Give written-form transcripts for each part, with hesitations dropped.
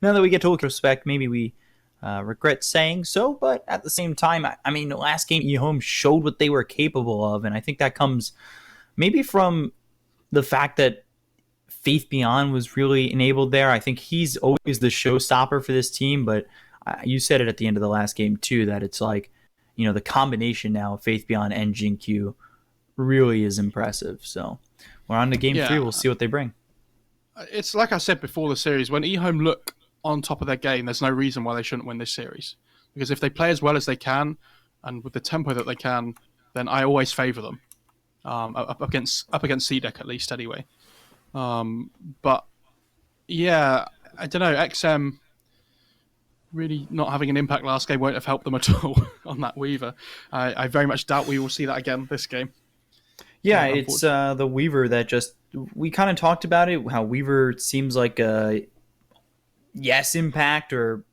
now that we get to retrospect, maybe we regret saying so, but at the same time, I mean, the last game EHOME showed what they were capable of, and I think that comes maybe from the fact that Faith Beyond was really enabled there. I think he's always the showstopper for this team, but you said it at the end of the last game too, that it's like, the combination now of Faith Beyond and Jinkyu really is impressive. So we're on to game 3. We'll see what they bring. It's like I said before the series, when EHOME look on top of their game, there's no reason why they shouldn't win this series. Because if they play as well as they can, and with the tempo that they can, then I always favour them. Up against CDEC at least anyway. But yeah, I don't know, XM really not having an impact last game won't have helped them at all on that Weaver. I very much doubt we will see that again this game. Yeah, it's the Weaver that we kind of talked about it, how Weaver seems like a yes impact or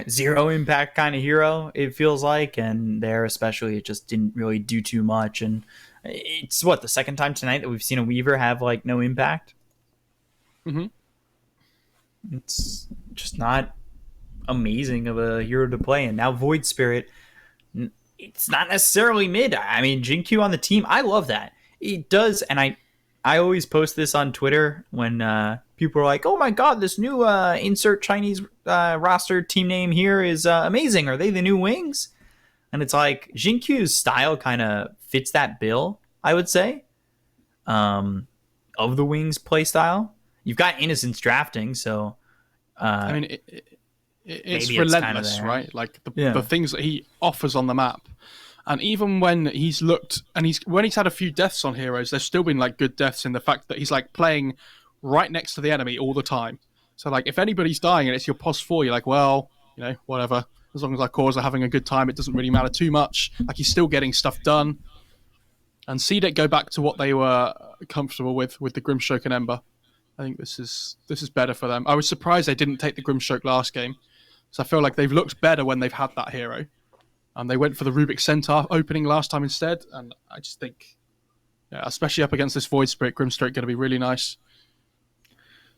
zero impact kind of hero, it feels like, and there especially it just didn't really do too much. And it's the second time tonight that we've seen a Weaver have like no impact. Mm-hmm. It's just not amazing of a hero to play. And now Void Spirit, it's not necessarily mid. I mean, Jinkyu on the team, I love that. It does, and I always post this on Twitter when people are like, oh my god, this new insert Chinese roster team name here is amazing. Are they the new Wings? And it's like, Jinkyu's style kind of fits that bill, I would say, of the Wings play style. You've got Innocence drafting, so... I mean, it's relentless, right? Like, the things that he offers on the map. And even when he's looked... And when he's had a few deaths on heroes, there's still been, like, good deaths in the fact that he's, like, playing right next to the enemy all the time. So, like, if anybody's dying and it's your pos 4, you're like, well, whatever. As long as our cores are having a good time, it doesn't really matter too much. Like, he's still getting stuff done. And CDEC go back to what they were comfortable with the Grimstroke and Ember. I think this is better for them. I was surprised they didn't take the Grimstroke last game. So I feel like they've looked better when they've had that hero. And they went for the Rubik Centaur opening last time instead. And I just think, especially up against this Void Spirit, Grimstroke going to be really nice.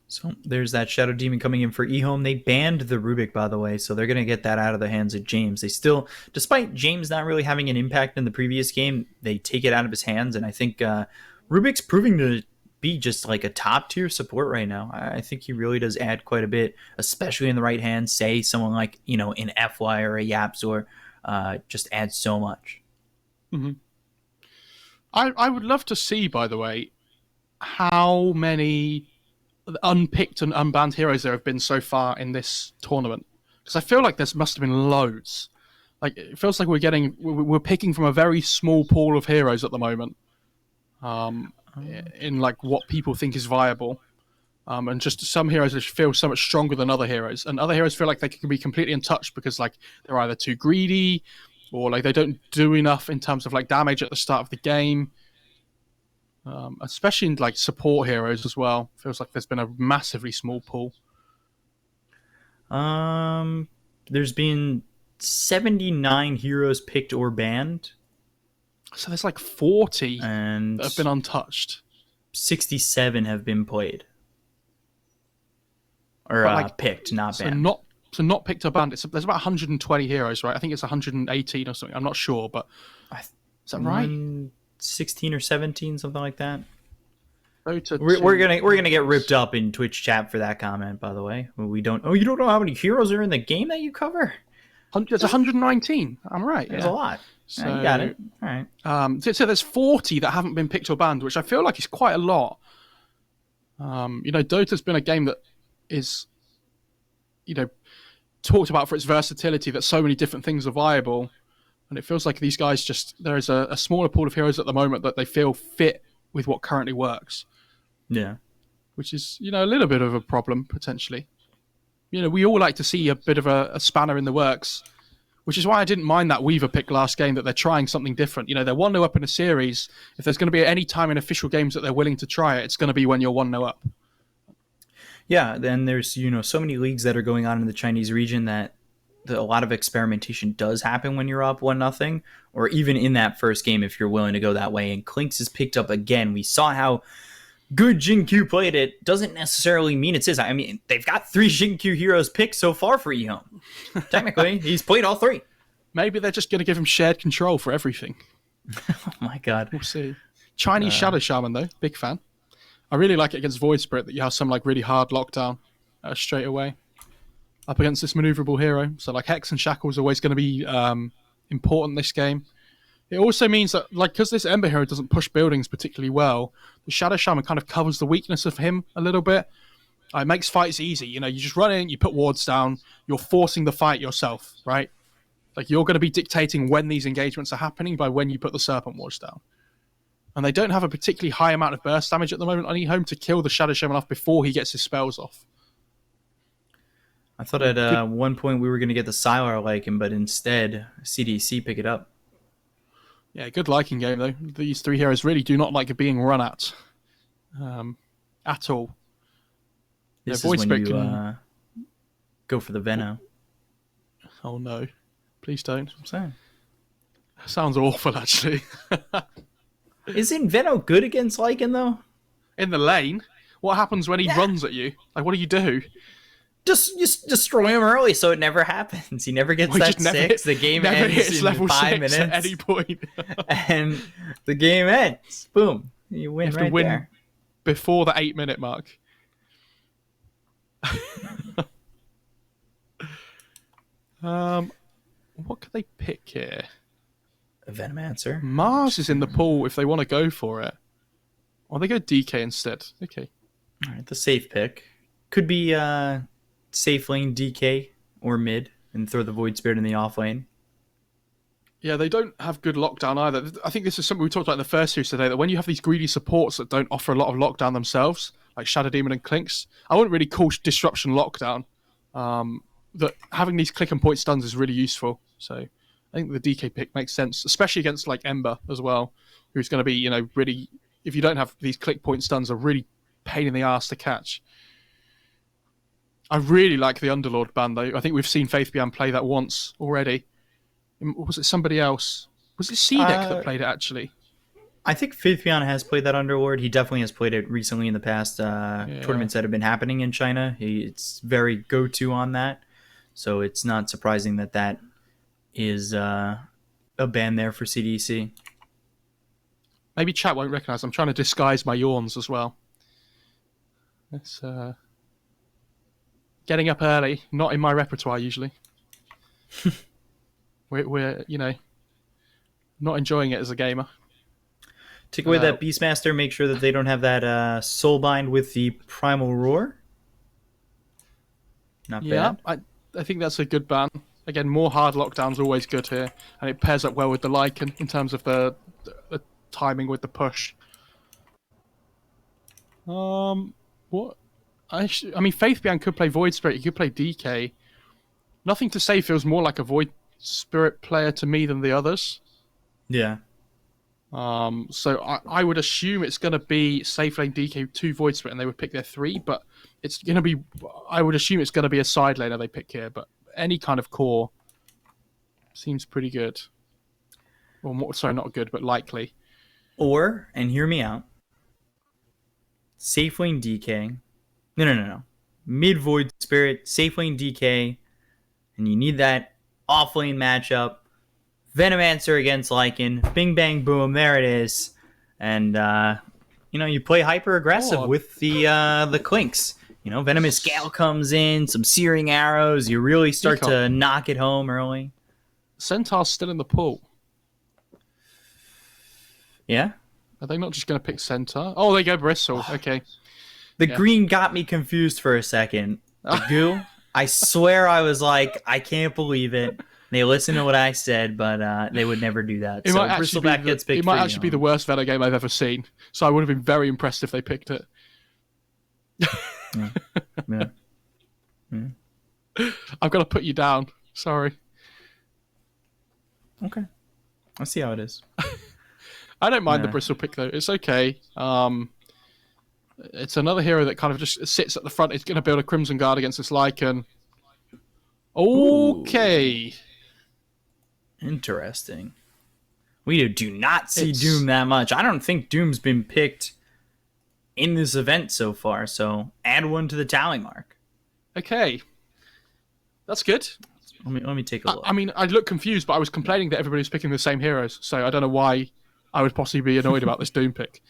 So there's that Shadow Demon coming in for EHOME. They banned the Rubik, by the way, so they're going to get that out of the hands of James. They still, despite James not really having an impact in the previous game, they take it out of his hands, and I think Rubik's proving to be just like a top-tier support right now. I think he really does add quite a bit, especially in the right hands. Say someone like, an FY or a Yapzor just adds so much. Mm-hmm. I would love to see, by the way, how many unpicked and unbanned heroes there have been so far in this tournament, because I feel like there must have been loads. Like, it feels like we're picking from a very small pool of heroes at the moment, in like what people think is viable, and just some heroes just feel so much stronger than other heroes, and other heroes feel like they can be completely untouched because like they're either too greedy or like they don't do enough in terms of like damage at the start of the game. Especially in like support heroes as well. Feels like there's been a massively small pool. There's been 79 heroes picked or banned. So there's like 40 and that have been untouched. 67 have been played. Or picked, not banned. So not picked or banned. There's about 120 heroes, right? I think it's 118 or something. I'm not sure, but is that right? 16 or 17, something like that. Dota we're gonna get ripped up in Twitch chat for that comment, by the way. You don't know how many heroes are in the game that you cover? There's 119. I'm right. There's a lot. So, you got it. All right. So there's 40 that haven't been picked or banned, which I feel like is quite a lot. Dota's been a game that is, talked about for its versatility, that so many different things are viable. And it feels like these guys there is a smaller pool of heroes at the moment that they feel fit with what currently works. Yeah. Which is, a little bit of a problem, potentially. We all like to see a bit of a spanner in the works, which is why I didn't mind that Weaver pick last game, that they're trying something different. They're 1-0 up in a series. If there's going to be any time in official games that they're willing to try it, it's going to be when you're 1-0 up. Yeah, then there's, so many leagues that are going on in the Chinese region that a lot of experimentation does happen when you're up 1-0, or even in that first game if you're willing to go that way. And Clinks is picked up again. We saw how good Jin-Q played it doesn't necessarily mean it's his. I mean, they've got 3 Jin-Q heroes picked so far for EHOME. Technically, he's played all 3. Maybe they're just going to give him shared control for everything. Oh my god. We'll see. Chinese Shadow Shaman, though. Big fan. I really like it against Void Spirit that you have some like really hard lockdown straight away up against this maneuverable hero. So like Hex and Shackle is always going to be important this game. It also means that, like, because this Ember hero doesn't push buildings particularly well, the Shadow Shaman kind of covers the weakness of him a little bit. It makes fights easy. You know, you just run in, you put wards down, you're forcing the fight yourself, right? Like, you're going to be dictating when these engagements are happening by when you put the Serpent wards down. And they don't have a particularly high amount of burst damage at the moment on EHOME to kill the Shadow Shaman off before he gets his spells off. I thought at one point we were going to get the Sylar Lycan, but instead CDEC pick it up. Yeah, good Lycan game, though. These 3 heroes really do not like being run at all. This is when you go for the Veno. Oh, no. Please don't. I'm saying. Sounds awful, actually. Isn't Veno good against Lycan, though? In the lane? What happens when he runs at you? Like, what do you do? Just destroy him early so it never happens. He never gets that 6. The game ends in 5 minutes. At any point. And the game ends. Boom. You win right there. Before the 8-minute mark. What could they pick here? A Venomancer. Mars is in the pool if they want to go for it. Or they go DK instead. Okay. All right, the safe pick. Could be safe lane DK or mid and throw the Void Spirit in the off lane. Yeah, they don't have good lockdown either. I think this is something we talked about in the first series today, that when you have these greedy supports that don't offer a lot of lockdown themselves, like Shadow Demon and Clinks, I wouldn't really call Disruption lockdown. That having these click and point stuns is really useful. So I think the DK pick makes sense, especially against like Ember as well, who's going to be, you know, really, if you don't have these click point stuns, are really pain in the ass to catch. I really like the Underlord ban, though. I think we've seen Faithbian play that once already. Was it somebody else? Was it CDEC that played it, actually? I think Faithbian has played that Underlord. He definitely has played it recently in the past tournaments that have been happening in China. It's very go-to on that. So it's not surprising that that is a ban there for CDEC. Maybe chat won't recognise. I'm trying to disguise my yawns as well. It's getting up early, not in my repertoire usually. we're you know, not enjoying it as a gamer. Take away that Beastmaster. Make sure that they don't have that Soulbind with the Primal Roar. Not bad. I think that's a good ban. Again, more hard lockdowns always good here, and it pairs up well with the Lycan in terms of the timing with the push. What? I mean, Faithbian could play Void Spirit. He could play DK. Nothing to Say feels more like a Void Spirit player to me than the others. Yeah. So I would assume it's going to be safe lane DK 2 Void Spirit, and they would pick their 3. But it's going to be. I would assume it's going to be a side laner they pick here. But any kind of core seems pretty good. Or more, sorry, not good, but likely. Or, and hear me out, safe lane DK. No. Mid Void Spirit, safe lane DK, and you need that off lane matchup. Venomancer against Lycan. Bing, bang, boom. There it is. And, you play hyper aggressive with the Clinks. Venomous Gale comes in, some Searing Arrows. You really start to knock it home early. Centaur's still in the pool. Yeah? Are they not just going to pick Centaur? Oh, they go Bristle. Okay. The green got me confused for a second. The goo, I swear I was like, I can't believe it. They listened to what I said, but they would never do that. It might actually be the worst Venom game I've ever seen. So I would have been very impressed if they picked it. Yeah. I've got to put you down. Sorry. Okay. I'll see how it is. I don't mind the Bristle pick, though. It's okay. It's another hero that kind of just sits at the front. It's going to build a Crimson Guard against this Lycan. Okay. Ooh. Interesting. We do not see Doom that much. I don't think Doom's been picked in this event so far. So add 1 to the tally mark. Okay. That's good. Let me take a look. I mean, I look confused, but I was complaining that everybody was picking the same heroes, so I don't know why I would possibly be annoyed about this Doom pick.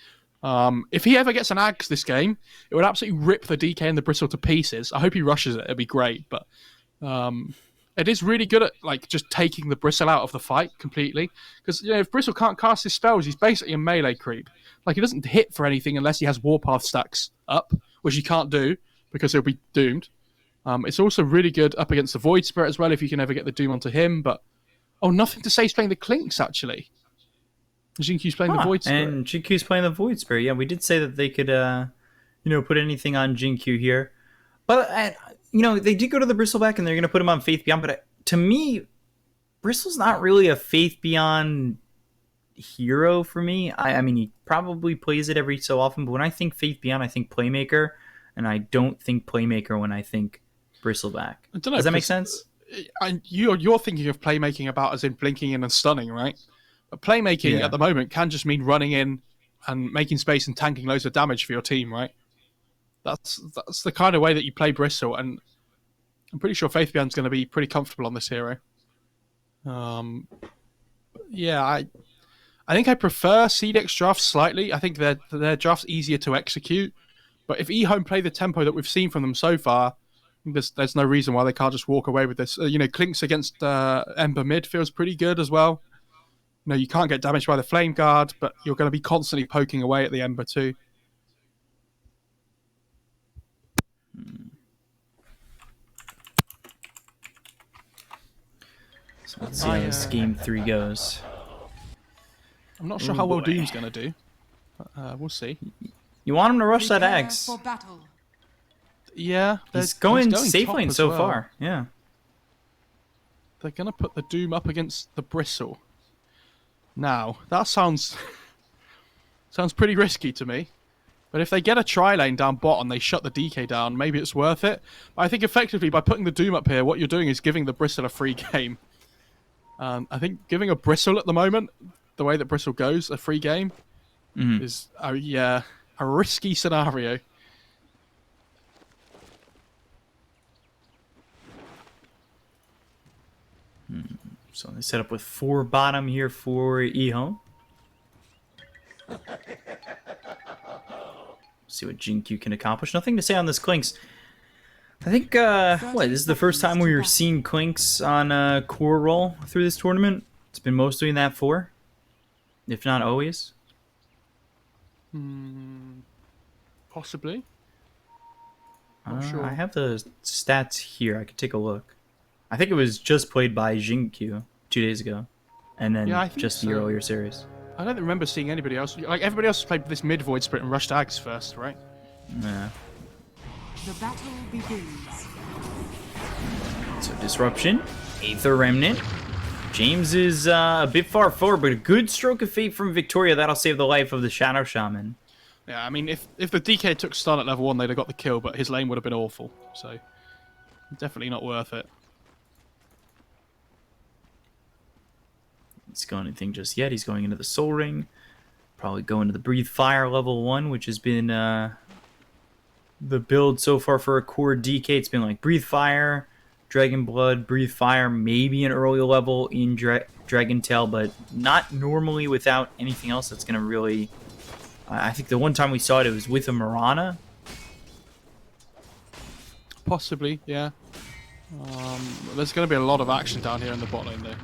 If he ever gets an Axe this game, it would absolutely rip the DK and the Bristle to pieces. I hope he rushes it. It'd be great, but it is really good at like just taking the Bristle out of the fight completely. Because if Bristle can't cast his spells, he's basically a melee creep. Like he doesn't hit for anything unless he has Warpath stacks up, which he can't do because he'll be doomed. It's also really good up against the Void Spirit as well if you can ever get the Doom onto him. But nothing to say he's playing the Clinks actually. Jinkyu's playing the Void Spirit. And Jinkyu's playing the Void Spirit. Yeah, we did say that they could, put anything on Jinkyu here. But, they did go to the Bristleback and they're going to put him on Faith Beyond. But to me, Bristle's not really a Faith Beyond hero for me. I mean, he probably plays it every so often. But when I think Faith Beyond, I think Playmaker. And I don't think Playmaker when I think Bristleback. I don't know, does that make sense? You're thinking of playmaking about as in blinking in and stunning, right? But playmaking at the moment can just mean running in and making space and tanking loads of damage for your team, right? That's the kind of way that you play Bristle, and I'm pretty sure Faith Beyond's going to be pretty comfortable on this hero. I think I prefer CDEC drafts slightly. I think their drafts easier to execute. But if EHOME play the tempo that we've seen from them so far, there's no reason why they can't just walk away with this. Clinks against Ember mid feels pretty good as well. You can't get damaged by the Flame Guard, but you're going to be constantly poking away at the Ember too. So let's see how this game 3 goes. I'm not sure how well Doom's going to do. But, we'll see. You want him to rush that Axe. Yeah. He's going safe lane so far. Yeah. They're going to put the Doom up against the Bristle. Now, that sounds pretty risky to me. But if they get a tri-lane down bot and they shut the DK down, maybe it's worth it. But I think effectively by putting the Doom up here, what you're doing is giving the Bristle a free game. I think giving a Bristle at the moment, the way that Bristle goes, a free game, is a risky scenario. So they set up with 4 bottom here for EHOME. See what Jinkyu can accomplish. Nothing to say on this Clinks. I think, this is the first time we're seeing Clinks on a core role through this tournament. It's been mostly in that 4, if not always. Possibly. Not sure. I have the stats here. I could take a look. I think it was just played by Jinkyu 2 days ago, and then just the earlier series. I don't remember seeing anybody else. Like everybody else played this mid Void Spirit and rushed Ags first, right? Yeah. The battle begins. So disruption, Aether Remnant. James is a bit far forward, but a good stroke of fate from Victoria. That'll save the life of the Shadow Shaman. Yeah, I mean, if the DK took stun at level 1, they'd have got the kill, but his lane would have been awful. So, definitely not worth it. He's going anything just yet. He's going into the Soul Ring. Probably going to the Breathe Fire level 1, which has been the build so far for a core DK. It's been like Breathe Fire, Dragon Blood, Breathe Fire, maybe an early level in Dragon Tail, but not normally without anything else that's going to really... I think the one time we saw it, it was with a Mirana. Possibly, yeah. There's going to be a lot of action down here in the bot lane, though.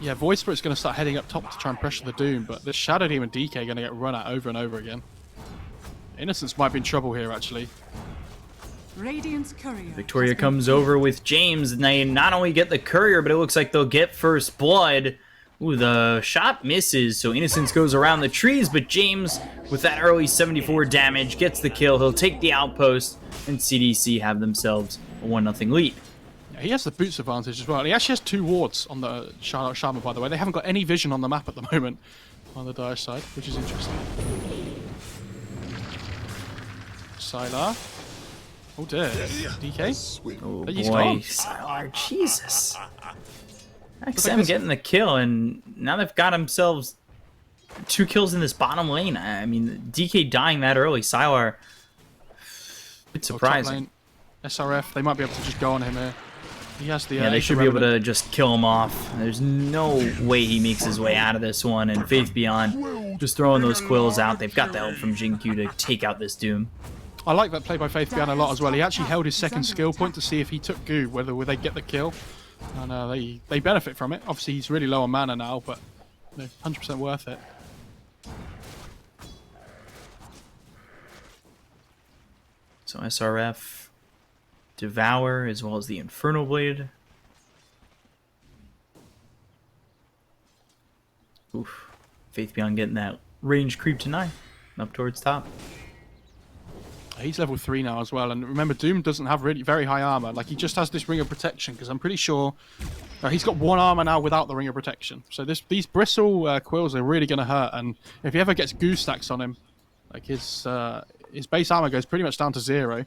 Yeah, Void Spirit's going to start heading up top to try and pressure the Doom, but this Shadow Demon DK are going to get run at over and over again. Innocence might be in trouble here, actually. Victoria comes over with James, and they not only get the courier, but it looks like they'll get first blood. Ooh, the shot misses, so Innocence goes around the trees, but James, with that early 74 damage, gets the kill. He'll take the outpost, and CDEC have themselves a 1-0 lead. Yeah, he has the boots advantage as well. And he actually has 2 wards on the Shaman, by the way. They haven't got any vision on the map at the moment on the Dire side, which is interesting. Sylar. Oh dear. DK? Oh He's boy, gone. Sylar, Jesus. XM getting the kill, and now they've got themselves 2 kills in this bottom lane. I mean, DK dying that early. Sylar, it's surprising. SRF, they might be able to just go on him here. He has the... Yeah, they should be able to just kill him off. There's no way he makes his way out of this one. And Faith Beyond just throwing those quills out. They've got the help from Jin-Q to take out this Doom. I like that play by Faith Beyond a lot as well. He actually held his second skill point to see if he took Goo, whether they get the kill. And they benefit from it. Obviously, he's really low on mana now, but 100% worth it. So SRF... Devour, as well as the Infernal Blade. Oof. Faith Beyond getting that range creep to 9. Up towards top. He's level 3 now as well. And remember, Doom doesn't have really very high armor. Like, he just has this Ring of Protection, because I'm pretty sure... he's got 1 armor now without the Ring of Protection. So these Bristle quills are really going to hurt. And if he ever gets Goo stacks on him, like his base armor goes pretty much down to 0.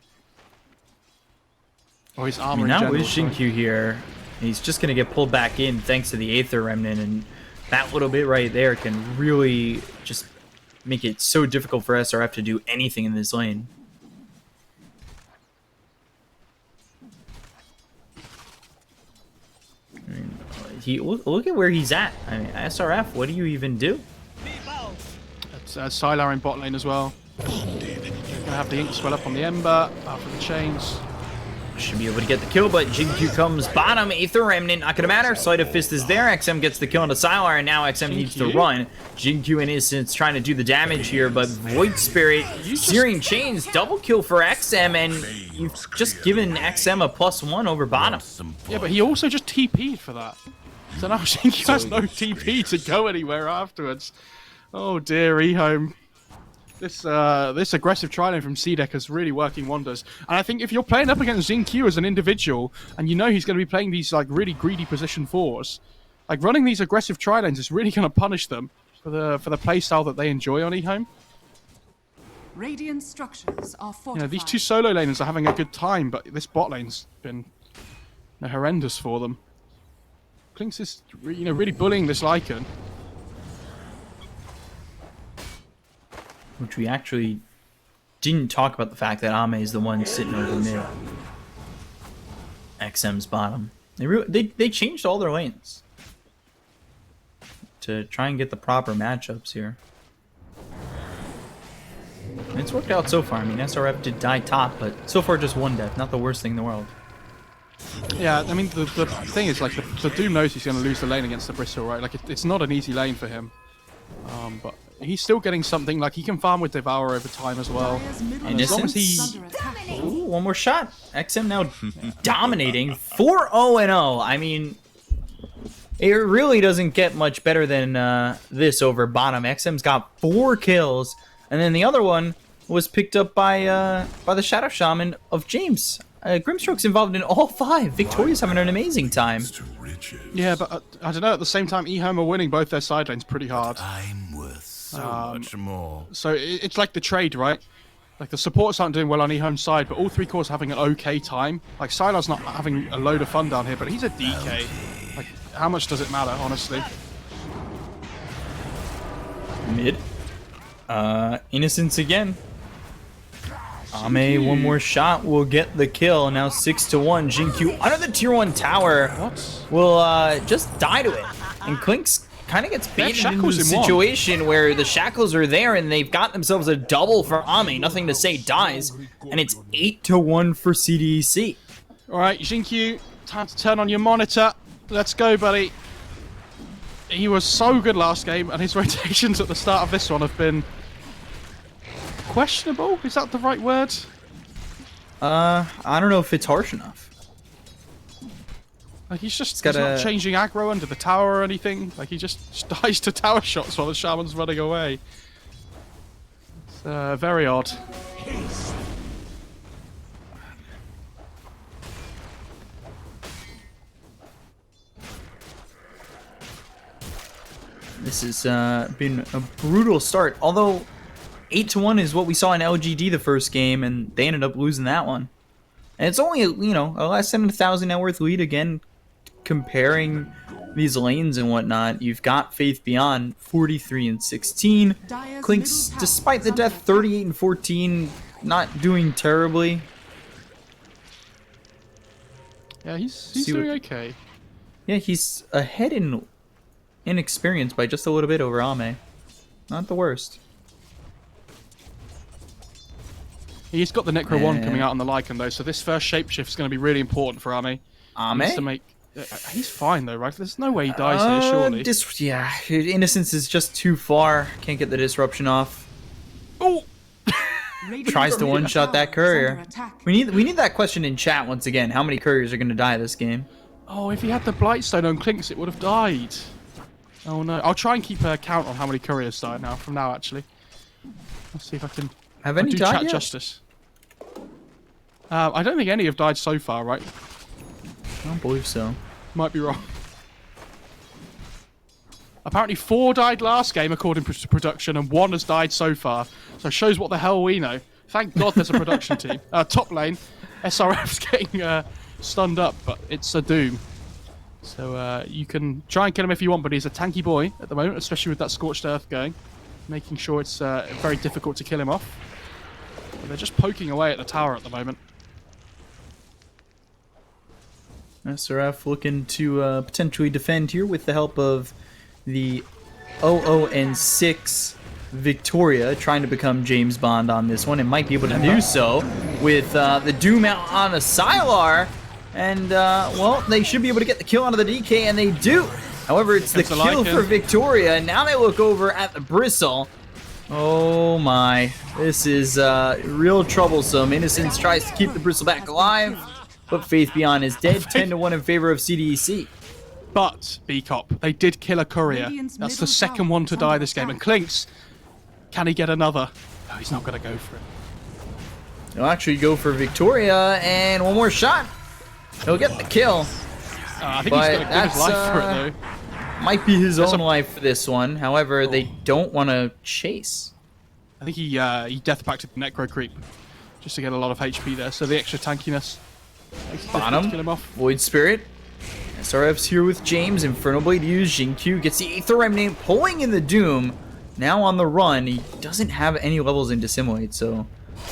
Or his armor in now general, with Jin-Q here, he's just going to get pulled back in thanks to the Aether Remnant, and that little bit right there can really just make it so difficult for SRF to do anything in this lane. I mean, look at where he's at. I mean, SRF, what do you even do? It's Sylar in bot lane as well. Going to have the ink swell up on the Ember after the chains. Should be able to get the kill, but Jin-Q comes bottom. Aether Remnant, not gonna matter. Sleight of Fist is there. XM gets the kill into Sylar, and now XM needs to run. Jin-Q and Innocence trying to do the damage here, but Void Spirit, Searing Chains, double kill for XM, and you've just given XM a +1 over bottom. Yeah, but he also just TP'd for that. So now Jin-Q has no TP to go anywhere afterwards. Oh dear, EHOME. This aggressive tri-lane from CDEC is really working wonders. And I think if you're playing up against Jin-Q as an individual, and you know he's going to be playing these like really greedy position 4s, like running these aggressive tri-lanes is really going to punish them for the playstyle that they enjoy on EHOME. Radiant structures are fortified. You know, these 2 solo laners are having a good time, but this bot lane's been horrendous for them. Klinks is really bullying this Lycan. Which we actually didn't talk about the fact that Ame is the one sitting over mid. XM's bottom. They changed all their lanes to try and get the proper matchups here. And it's worked out so far. I mean, SRF did die top, but so far just 1 death. Not the worst thing in the world. Yeah, I mean, the thing is, like, the Doom knows he's going to lose the lane against the Bristle, right? Like, it's not an easy lane for him. But he's still getting something. Like, he can farm with Devour over time as well. And as long as he... Ooh, one more shot. XM now dominating 4-0-0. I mean, it really doesn't get much better than this over bottom. XM's got 4 kills, and then the other one was picked up by the Shadow Shaman of James. Grimstroke's involved in all 5. Victoria's having an amazing time. Yeah, but I don't know. At the same time, EHOME are winning both their side lanes pretty hard. I'm worth so much more. So it's like the trade, right? Like the supports aren't doing well on EHOME's side, but all 3 cores are having an okay time. Like Sylar's not having a load of fun down here, but he's a DK. Like, how much does it matter, honestly? Mid. Innocence again. Ame, one more shot will get the kill. Now 6-1. Jin-Q under the tier 1 tower will just die to it. And Klinks kind of gets baited into a situation where the shackles are there and they've got themselves a double for Ame. Nothing to say dies. And it's 8-1 for CDEC. Alright, Jin-Q, time to turn on your monitor. Let's go, buddy. He was so good last game, and his rotations at the start of this one have been questionable. Is that the right word? I don't know if it's harsh enough. Like, he's not changing aggro under the tower or anything. Like, he just dies to tower shots while the shaman's running away. It's very odd. This has been a brutal start. Although 8-1 is what we saw in LGD the first game, and they ended up losing that one. And it's only, you know, a less than 1,000 net worth lead again. comparing these lanes and whatnot, you've got Faith Beyond 43 and 16. Clinks, despite the death, 38 and 14, not doing terribly. Yeah, he's doing okay. Yeah, he's ahead in experience by just a little bit over Ame. Not the worst. He's got the Necro 1 coming out on the Lycan, though, so this first shapeshift is going to be really important for Ame. Ame? He's fine, though, right? There's no way he dies here, surely. Yeah, Innocence is just too far. Can't get the disruption off. Oh! Tries to one-shot that courier. We need that question in chat once again. How many couriers are going to die this game? Oh, if he had the Blightstone on Clinks, it would have died. Oh, no. I'll try and keep a count on how many couriers died from now, actually. Let's see if I can... Have any died yet? Justice. I don't think any have died so far, right? I don't believe so. Might be wrong. Apparently 4 died last game according to production, and 1 has died so far. So it shows what the hell we know. Thank God there's a production team. Top lane, SRF's getting stunned up, but it's a doom. So you can try and kill him if you want, but he's a tanky boy at the moment, especially with that Scorched Earth going. Making sure it's very difficult to kill him off. But they're just poking away at the tower at the moment. SRF looking to potentially defend here with the help of the 0-0-6 Victoria, trying to become James Bond on this one, and might be able to do so with the Doom out on a Sylar. And, well, they should be able to get the kill onto the DK, and they do. However, it's the kill for Victoria, and now they look over at the Bristle. Oh my, this is real troublesome. Innocence tries to keep the Bristle back alive, but Faith Beyond is dead, 10-1 in favor of CDEC. But, B-Cop, they did kill a courier. That's the second one to die this game. And Clinks, can he get another? No, he's not going to go for it. He'll actually go for Victoria, and one more shot. He'll get the kill. I think he's going to give his life for it, though. Might be his own life for this one. However, they don't want to chase. I think he death packed the Necro Creep just to get a lot of HP there. So the extra tankiness. Bottom, kill him off. Void Spirit. SRF's here with James. Infernal Blade used. Jin-Q gets the Aether Remnant, pulling in the Doom. Now on the run. He doesn't have any levels in Dissimulate, so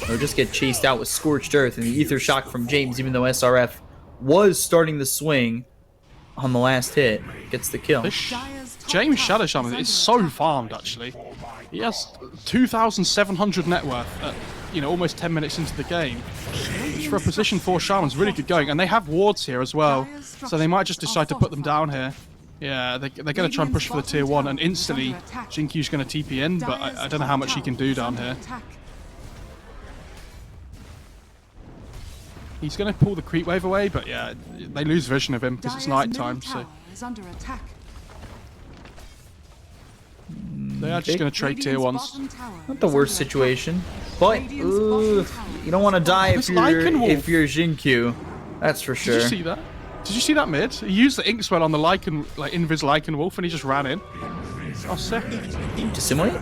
he'll just get chased out with Scorched Earth. And the Aether Shock from James, even though SRF was starting the swing on the last hit, gets the kill. James Shadow Shaman is so farmed, actually. He has 2,700 net worth at, almost 10 minutes into the game. Which for a position 4 Shaman's really good going. And they have wards here as well, so they might just decide to put them down here. Yeah, they're going to try and push for the tier 1, and instantly Jin-Q's going to TP in, but I don't know how much he can do down here. He's going to pull the creep wave away, but yeah, they lose vision of him because it's night time, so... They are just going to trade tier 1s. Not the worst situation, but you don't want to die if you're Jin-Q. That's for sure. Did you see that? Did you see that mid? He used the Inkswell on the Lycan, like Invis Lycan Wolf, and he just ran in. Oh, sick. Dissimulate?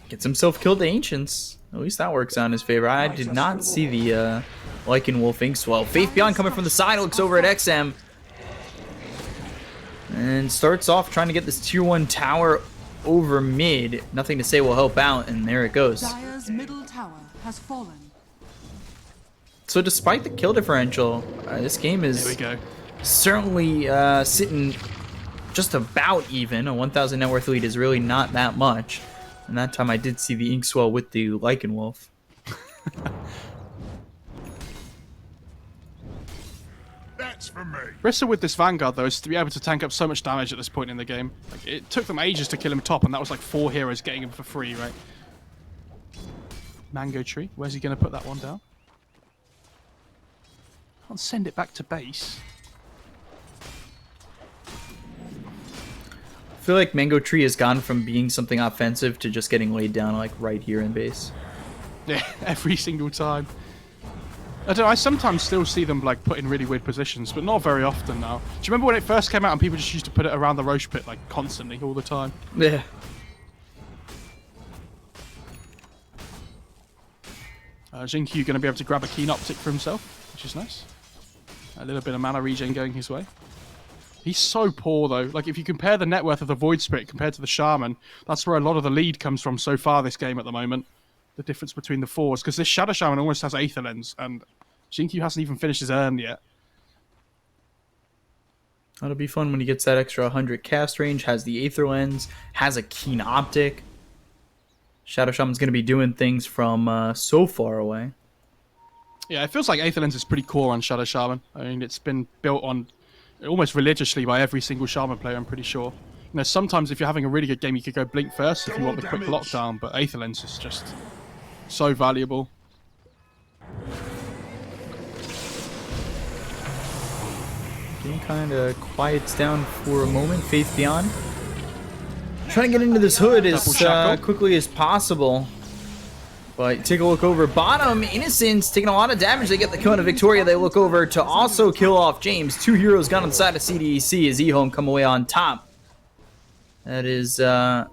Gets himself killed to Ancients. At least that works out in his favor. I did not see the Lycan Wolf Inkswell. Faith Beyond coming from the side, looks over at XM. And starts off trying to get this tier 1 tower over mid. Nothing to say will help out, and there it goes. Dire's middle tower has fallen. So despite the kill differential, this game is certainly sitting just about even. A 1,000 net worth lead is really not that much. And that time I did see the Inkswell with the Lycan Wolf. That's for me. Bristle with this Vanguard, though, is to be able to tank up so much damage at this point in the game. Like, it took them ages to kill him top, and that was like 4 heroes getting him for free, right? Mango Tree. Where's he going to put that one down? Can't send it back to base. I feel like Mango Tree has gone from being something offensive to just getting laid down like right here in base. Yeah, every single time. I don't know, I sometimes still see them like put in really weird positions, but not very often now. Do you remember when it first came out and people just used to put it around the Roche pit like constantly, all the time? Yeah. Jin-Q going to be able to grab a keen optic for himself, which is nice. A little bit of mana regen going his way. He's so poor, though. Like, if you compare the net worth of the Void Spirit compared to the Shaman, that's where a lot of the lead comes from so far this game at the moment. The difference between the fours. Because this Shadow Shaman almost has Aether Lens, and Jinkyu hasn't even finished his urn yet. That'll be fun when he gets that extra 100 cast range, has the Aether Lens, has a Keen Optic. Shadow Shaman's going to be doing things from so far away. Yeah, it feels like Aether Lens is pretty core on Shadow Shaman. I mean, it's been built on almost religiously by every single Shaman player, I'm pretty sure. You know, sometimes if you're having a really good game, you could go Blink first if you want the quick lockdown, but Aether Lens is just so valuable. Game kind of quiets down for a moment. Faith Beyond trying to get into this hood as quickly as possible. But take a look over bottom. Innocence taking a lot of damage. They get the kill into Victoria. They look over to also kill off James. 2 heroes gone on the side of CDEC as EHOME come away on top. That is Sylar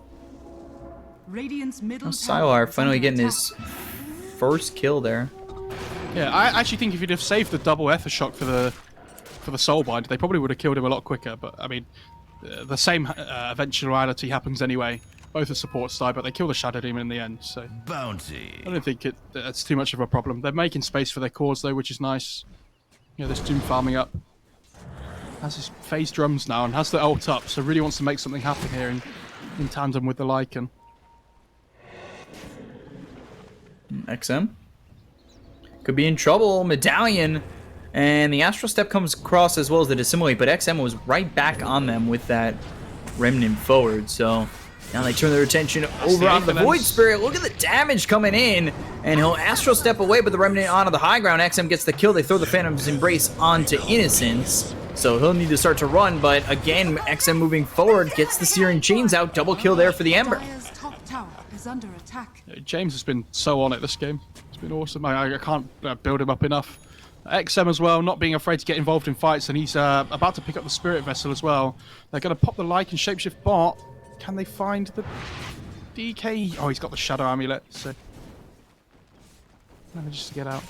finally getting his first kill there. Yeah, I actually think if he'd have saved the double Ether Shock for the Soulbind, they probably would have killed him a lot quicker. But I mean, the same eventuality happens anyway. Both the supports die, but they kill the Shadow Demon in the end. So Bounty. I don't think that's too much of a problem. They're making space for their cores though, which is nice. You know, this Doom farming up. Has his phase drums now and has the ult up, so really wants to make something happen here in tandem with the Lycan. XM could be in trouble. Medallion and the Astral Step comes across as well as the Dissimulate, but XM was right back on them with that Remnant forward. So now they turn their attention over on the Void Spirit. Look at the damage coming in, and he'll Astral Step away, but the Remnant onto the high ground. XM gets the kill. They throw the Phantom's Embrace onto Innocence, so he'll need to start to run. But again, XM moving forward gets the Searing Chains out. Double kill there for the Ember. James has been so on it this game. It's been awesome. I can't build him up enough. XM as well, not being afraid to get involved in fights, and he's about to pick up the Spirit Vessel as well. They're going to pop the Lycan Shapeshift bot. Can they find the DK? Oh, he's got the Shadow Amulet. So manages to get out.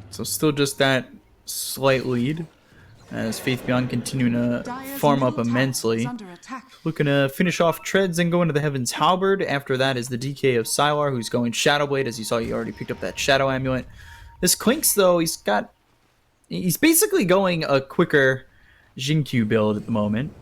So still just that slight lead as Faith Beyond continuing to farm up immensely. Looking to finish off Treads and go into the Heaven's Halberd. After that is the DK of Sylar, who's going Shadow Blade. As you saw, he already picked up that Shadow Amulet. This Clinks, though, he's basically going a quicker Jinkyu build at the moment.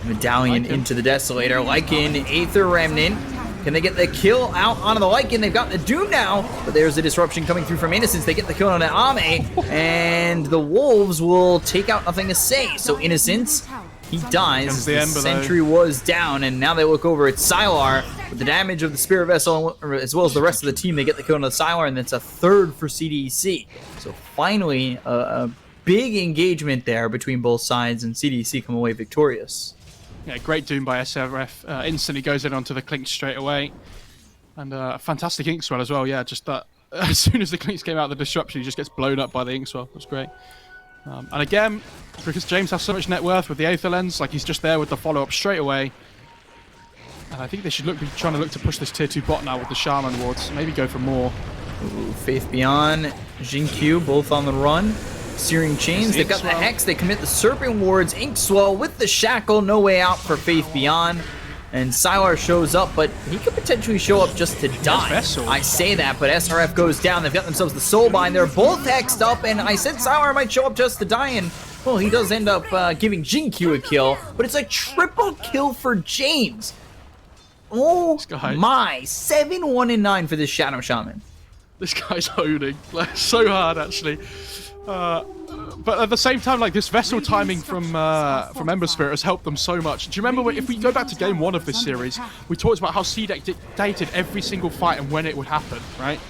Medallion into the Desolator. Lycan, Aether Remnant. Can they get the kill out onto the Lycan? They've got the Doom now, but there's a disruption coming through from Innocence. They get the kill on the Ame, and the Wolves will take out Nothing to Say. So Innocence, he dies. The sentry was down, and now they look over at Sylar with the damage of the Spirit Vessel, as well as the rest of the team. They get the kill on the Sylar, and that's a third for CDEC. So finally, a big engagement there between both sides, and CDEC come away victorious. Yeah, great Doom by SRF. Instantly goes in onto the Clinks straight away. And fantastic Inkswell as well. Yeah, just that as soon as the Clinks came out of the disruption, he just gets blown up by the Inkswell. That's great. And again, because James has so much net worth with the Aether Lens, like he's just there with the follow-up straight away. And I think they should be trying to look to push this tier 2 bot now with the Shaman wards. Maybe go for more. Ooh, Faith Beyond, Jinkyu, both on the run. Searing Chains, they've got the Hex, they commit the Serpent Wards, Inkswell with the Shackle, no way out for Faith Beyond. And Sylar shows up, but he could potentially show up just to die. I say that, but SRF goes down. They've got themselves the Soulbind. They're both hexed up, and I said Sylar might show up just to die, and well, he does end up giving Jinkyu a kill, but it's a triple kill for James. Oh my, 7-1-9 for this Shadow Shaman. This guy's holding like so hard, actually. But at the same time, like this Vessel timing from Ember Spirit has helped them so much. Do you remember if we go back to game 1 of this series, we talked about how CDEC dictated every single fight and when it would happen, right?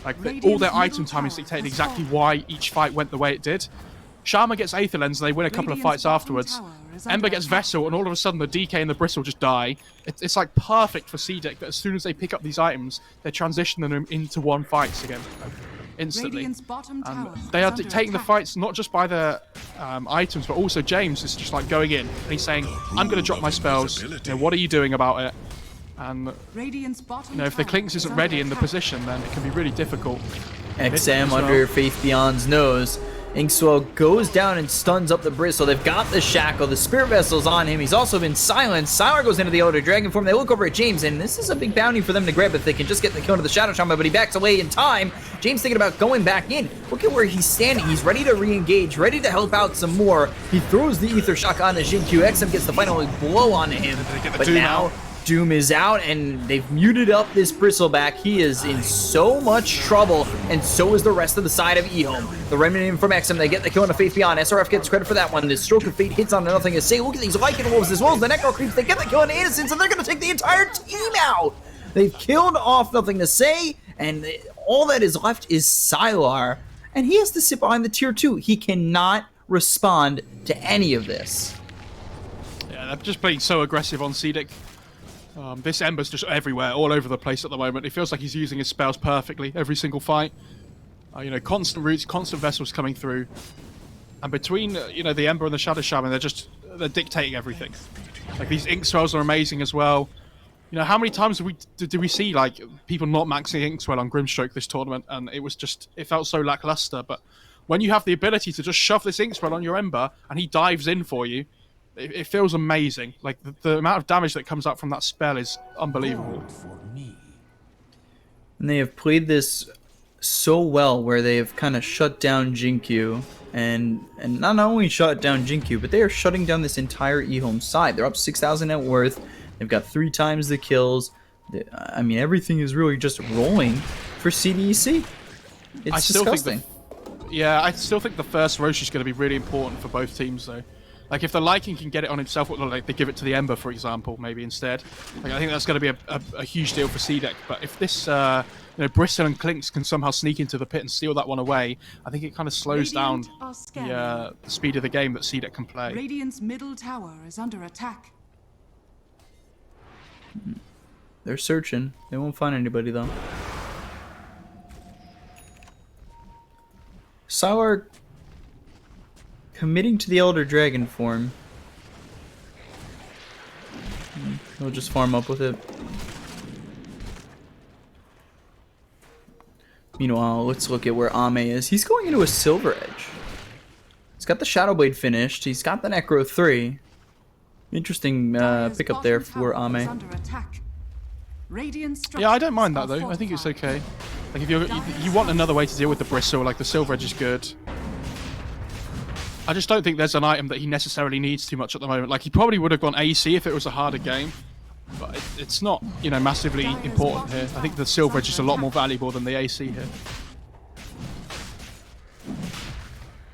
Like all their item timings dictated exactly why each fight went the way it did. Shaman gets Aether Lens and they win a couple of fights afterwards. Ember gets Vessel and all of a sudden the DK and the Bristle just die. It's like perfect for CDEC that as soon as they pick up these items, they're transitioning them into one fights again. Instantly. They are dictating the fights not just by the items, but also James is just like going in and he's saying, I'm going to drop my spells. You know, what are you doing about it? And Radiant's bottom if the tower Clinks is isn't under ready in the attack. position, then it can be really difficult. XM under Faith Beyond's nose. Inkswell goes down and stuns up the Bristle. They've got the Shackle. The Spirit Vessel's on him. He's also been silenced. Sylar goes into the Elder Dragon form. They look over at James, and this is a big bounty for them to grab if they can just get the kill into the Shadow Shaman, but he backs away in time. James thinking about going back in. Look at where he's standing. He's ready to re-engage, ready to help out some more. He throws the Ether Shock on the Xingqiu. XM gets the final blow onto him, but now Doom is out, and they've muted up this Bristleback. He is in so much trouble, and so is the rest of the side of EHOME. The Remnant in from XM, they get the kill on a Faith Beyond. SRF gets credit for that one. The Stroke of Fate hits on Nothing to Say. Look at these Lycan Wolves as well as the Necro Creeps. They get the kill on Innocence, and they're going to take the entire team out. They've killed off Nothing to Say, and all that is left is Sylar, and he has to sit behind the tier 2. He cannot respond to any of this. Yeah, they're just playing so aggressive on CDEC. This Ember's just everywhere, all over the place at the moment. It feels like he's using his spells perfectly every single fight. Constant roots, constant vessels coming through. And between, the Ember and the Shadow Shaman, they're dictating everything. Like, these Ink Swells are amazing as well. How many times did we see, like, people not maxing Ink Swell on Grimstroke this tournament? And it felt so lackluster. But when you have the ability to just shove this Ink Swell on your Ember, and he dives in for you, it feels amazing. Like, the amount of damage that comes out from that spell is unbelievable. And they have played this so well, where they have kind of shut down Xingqiu, and not only shut down Xingqiu, but they are shutting down this entire EHOME side. They're up 6,000 net worth. They've got 3 times the kills. I mean, everything is really just rolling for CDEC. It's disgusting. I still think the first Rosh is going to be really important for both teams, though. Like, if the Lycan can get it on himself, like they give it to the Ember, for example, maybe instead. Like, I think that's going to be a huge deal for CDEC. But if this, Bristle and Clinks can somehow sneak into the pit and steal that one away, I think it kind of slows down the speed of the game that CDEC can play. Radiant's middle tower is under attack. They're searching. They won't find anybody, though. Sylar committing to the Elder Dragon form. He'll just farm up with it. Meanwhile, let's look at where Ame is. He's going into a Silver Edge. He's got the Shadow Blade finished. He's got the Necro 3. Interesting pickup there for Ame. Yeah, I don't mind that, though. I think it's okay. Like, if you want another way to deal with the Bristle, like the Silver Edge is good. I just don't think there's an item that he necessarily needs too much at the moment. Like, he probably would have gone AC if it was a harder game, but it's not, massively important here. I think the Silver Edge is a lot more valuable than the AC here.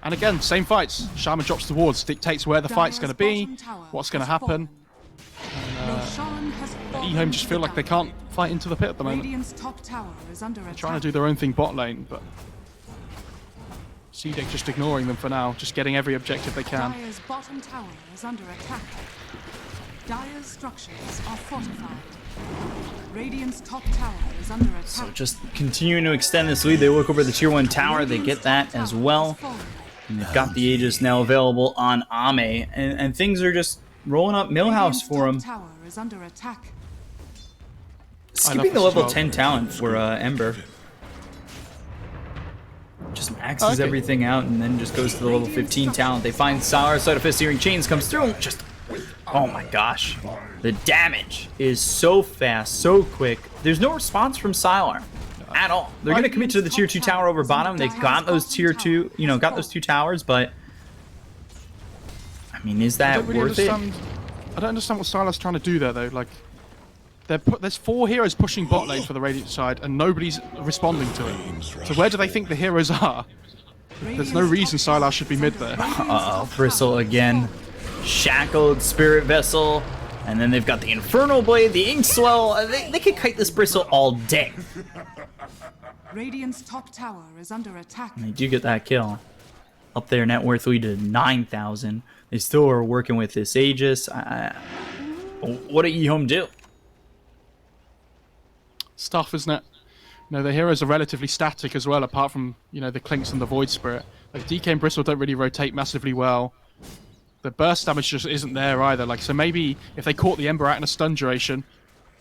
And again, same fights. Shaman drops the wards, dictates where the fight's going to be, what's going to happen. And EHOME just feel like they can't fight into the pit at the moment. They're trying to do their own thing bot lane, but CDEC just ignoring them for now, just getting every objective they can. Dire's bottom tower is under attack. Dire's structures are fortified. Radiant's top tower is under attack. So just continuing to extend this lead. They look over the tier 1 tower. They get that as well. And they've got the Aegis now available on Ame. And things are just rolling up Millhouse for him. Tower is under attack. Skipping the level 10 talent for Ember. Just maxes everything out and then just goes to the level 15 talent. They find Sylar, Side of Fist, Searing Chains comes through and just... Oh my gosh. The damage is so fast, so quick. There's no response from Sylar at all. They're going to commit to the tier 2 tower over bottom. They've got those tier 2, got those 2 towers, but... I mean, is that worth it? I don't understand what Sylar's trying to do there, though. Like, there's 4 heroes pushing bot lane for the Radiant side, and nobody's responding to it. So where do they think the heroes are? There's no reason Sylar should be mid there. Uh-oh, Bristle again. Shackled Spirit Vessel. And then they've got the Infernal Blade, the Inkswell. They could kite this Bristle all day. Radiant's top tower is under attack. And they do get that kill. Up there, net worth lead to 9,000. They still are working with this Aegis. What did EHOME do? Stuff, isn't it? The heroes are relatively static as well, apart from, the Clinks and the Void Spirit. Like, DK and Bristle don't really rotate massively well. The burst damage just isn't there either. Like, so maybe if they caught the Ember out in a stun duration,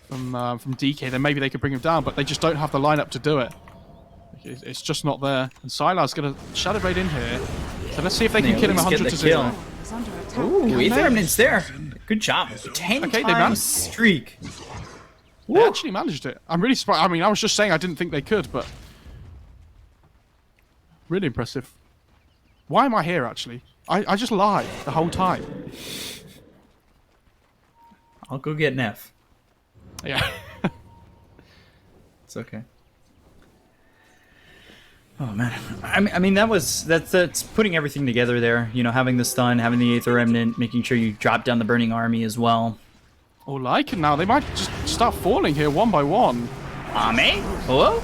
from DK, then maybe they could bring him down, but they just don't have the lineup to do it. It's just not there. And Sylar's going to Shadow Blade in here. So let's see if they can kill him 100-0. Ooh, 8th Remnant's there. Good job. 10 times streak. They actually managed it. I'm really surprised. I mean, I was just saying I didn't think they could, but really impressive. Why am I here, actually? I just lied the whole time. I'll go get Neff. Yeah. It's okay. Oh man, I mean that's putting everything together there. You know, having the stun, having the 8th Remnant, making sure you drop down the burning army as well. Oh, like it now. They might just start falling here one by one. AME? Hello?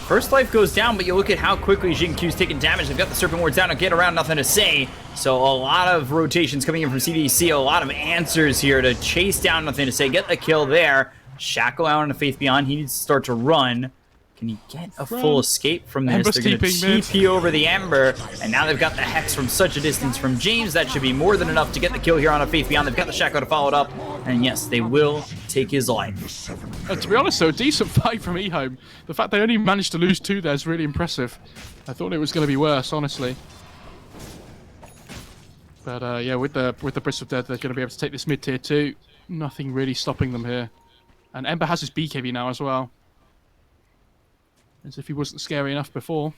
First life goes down, but you look at how quickly Jinkyu's taking damage. They've got the Serpent Wards down to get around, nothing to say. So a lot of rotations coming in from CDEC, a lot of answers here to chase down, nothing to say. Get the kill there. Shackle out on the Faith Beyond. He needs to start to run. Can he get a full escape from this? Ember's They're going to TP over the Ember, and now they've got the Hex from such a distance from James. That should be more than enough to get the kill here on a Faith Beyond. They've got the Shackle to follow it up, and yes, they will take his life. To be honest, though, a decent fight from EHOME. The fact they only managed to lose 2 there is really impressive. I thought it was going to be worse, honestly. But yeah, with the Bristle Dead, they're going to be able to take this mid-tier 2. Nothing really stopping them here. And Ember has his BKB now as well. As if he wasn't scary enough before.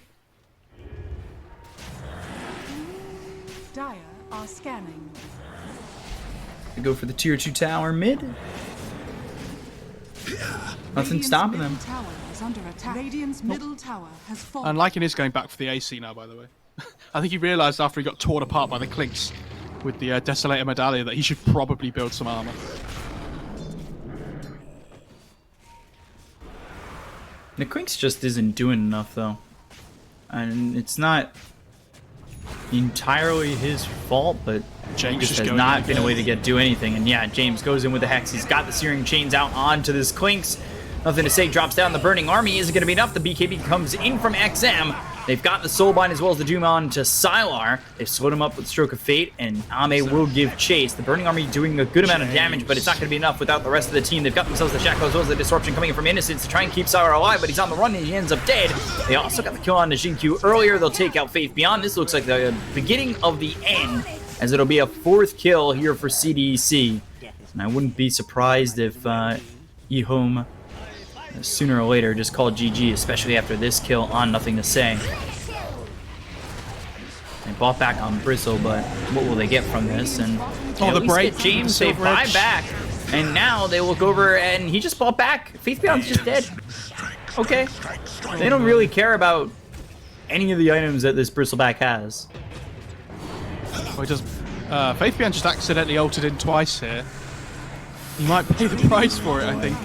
Dire are scanning. They go for the tier 2 tower mid. Nothing stopping them. Tower is under attack. Radiant's middle tower has fallen. And Lycan is going back for the AC now, by the way. I think he realised after he got torn apart by the Clinks with the Desolator Medallia that he should probably build some armour. The Quinks just isn't doing enough, though. And it's not entirely his fault, but James just has not been a way to do anything. And yeah, James goes in with the Hex. He's got the Searing Chains out onto this Clinks. Nothing to say, drops down the Burning Army. Isn't going to be enough. The BKB comes in from XM. They've got the Soulbind as well as the Doom on to Sylar. They've slowed him up with Stroke of Fate, and AME will give chase. The Burning Army doing a good amount of damage, but it's not going to be enough without the rest of the team. They've got themselves the Shackle as well as the Disruption coming in from Innocence to try and keep Sylar alive, but he's on the run and he ends up dead. They also got the kill on the Jinkyu earlier. They'll take out Faith Beyond. This looks like the beginning of the end, as it'll be a 4th kill here for CDEC. And I wouldn't be surprised if EHOME sooner or later just called GG, especially after this kill on Nothing to Say. They bought back on Bristle, but what will they get from this? And the break, James, they buy back, and now they look over and he just bought back. Faith Beyond's just dead. Okay, they don't really care about any of the items that this Bristleback has. Well, just Faith Beyond just accidentally ulted in twice here. He might pay the price for it, I think.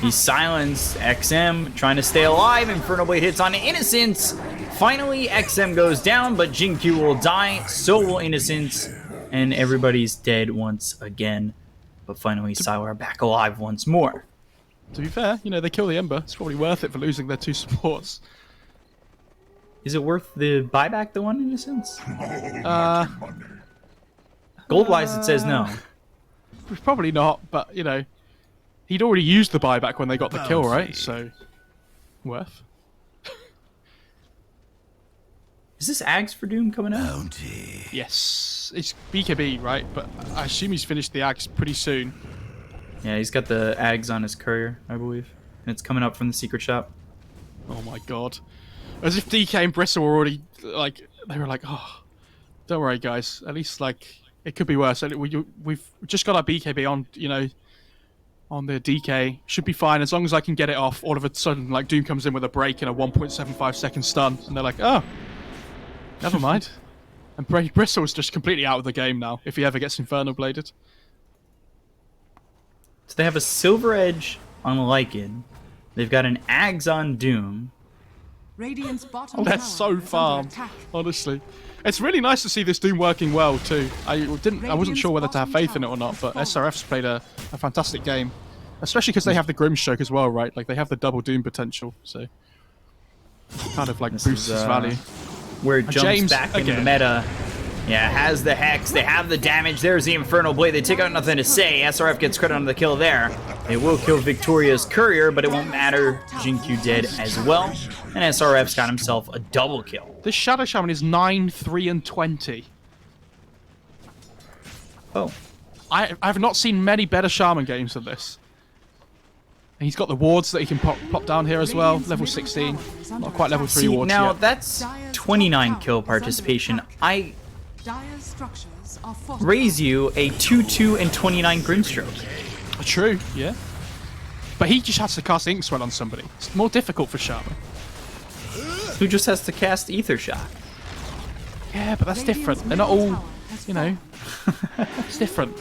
He silenced XM, trying to stay alive. Infernal Blade hits on Innocence. Finally, XM goes down, but Jinkyu will die, so will Innocence, and everybody's dead once again. But finally, Sylar back alive once more. To be fair, you know, they kill the Ember. It's probably worth it for losing their 2 supports. Is it worth the buyback, the one Innocence? Gold-wise, it says no. Probably not, but, you know, he'd already used the buyback when they got the kill, right? So, worth. Is this Ags for Doom coming out? Yes. It's BKB, right? But I assume he's finished the Ags pretty soon. Yeah, he's got the Ags on his courier, I believe. And it's coming up from the secret shop. Oh my god. As if DK and Bristle were already, like, they were like, oh, don't worry, guys. At least, like, it could be worse. We've just got our BKB on, you know, on the DK. Should be fine as long as I can get it off. All of a sudden, like, Doom comes in with a break and a 1.75 second stun. And they're like, oh, never mind. And Bristle's just completely out of the game now, if he ever gets Infernal Bladed. So they have a Silver Edge on Lycan. They've got an Ags on Doom. Radiant's bottom Oh, that's tower so is farm, under attack. honestly. It's really nice to see this Doom working well, too. I wasn't sure whether to have faith in it or not, but SRF's played a fantastic game. Especially because they have the Grimstroke as well, right? Like, they have the double Doom potential, so... kind of, like, boosts his value. Where it jumps James back into the again. meta. Yeah, has the Hex, they have the damage, there's the Infernal Blade, they take out Nothing to Say, SRF gets credit on the kill there. It will kill Victoria's courier, but it won't matter. Jinkyu dead as well. And SRF's got himself a double kill. This Shadow Shaman is 9, 3, and 20. Oh. I've not seen many better Shaman games than this. And he's got the wards that he can pop down here as well. Level 16. Not quite level 3 wards now yet. That's 29 kill participation. I raise you a 2-2 and 29 Grimstroke. True, yeah. But he just has to cast Ink Swell on somebody. It's more difficult for Shaman. Who just has to cast Ether Shock. Yeah, but that's different. They're not all, you know. It's different.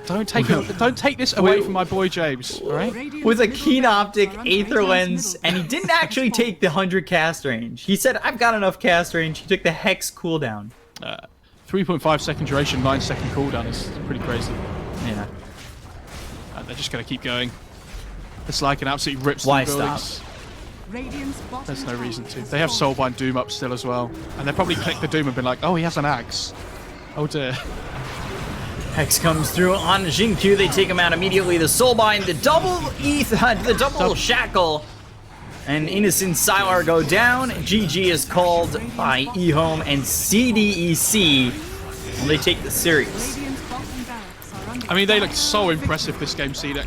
Don't take this away from my boy James, alright? With a keen optic, Aether Lens, and he didn't actually take the 100 cast range. He said, I've got enough cast range. He took the Hex cooldown. 3.5 second duration, 9 second cooldown is pretty crazy. Yeah. And they're just going to keep going. It's like an absolute rips Why through buildings. Stop? There's no reason to. They have Soulbind Doom up still as well. And they probably clicked the Doom and been like, oh, he has an axe. Oh dear. Hex comes through on Jinkyu. They take him out immediately. The Soulbind, the double the double shackle, and Innocent Sylar go down. GG is called by EHOME and CDEC. Well, they take the series. I mean, they look so impressive this game, CDEC.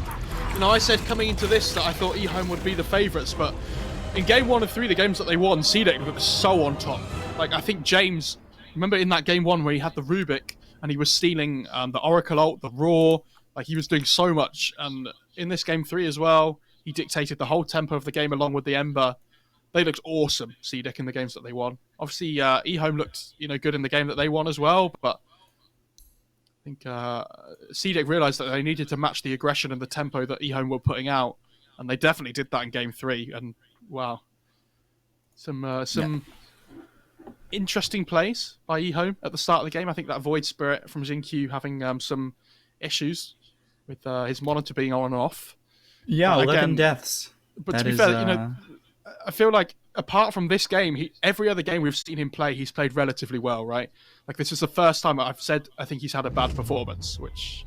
You know, I said coming into this that I thought EHOME would be the favourites, but in game 1 of 3, the games that they won, CDEC looked so on top. Like, I think James, remember in that game 1 where he had the Rubik and he was stealing the Oracle ult, the Roar, like he was doing so much. And in this game 3 as well, he dictated the whole tempo of the game along with the Ember. They looked awesome, CDEC, in the games that they won. Obviously, EHOME looked, you know, good in the game that they won as well, but I think CDEC realised that they needed to match the aggression and the tempo that EHOME were putting out, and they definitely did that in game 3. And wow, some interesting plays by EHOME at the start of the game. I think that Void Spirit from Jinkyu having some issues with his monitor being on and off. Yeah, 11 deaths. But to be fair, you know, I feel like apart from this game, every other game we've seen him play, he's played relatively well, right? Like, this is the first time I've said I think he's had a bad performance, which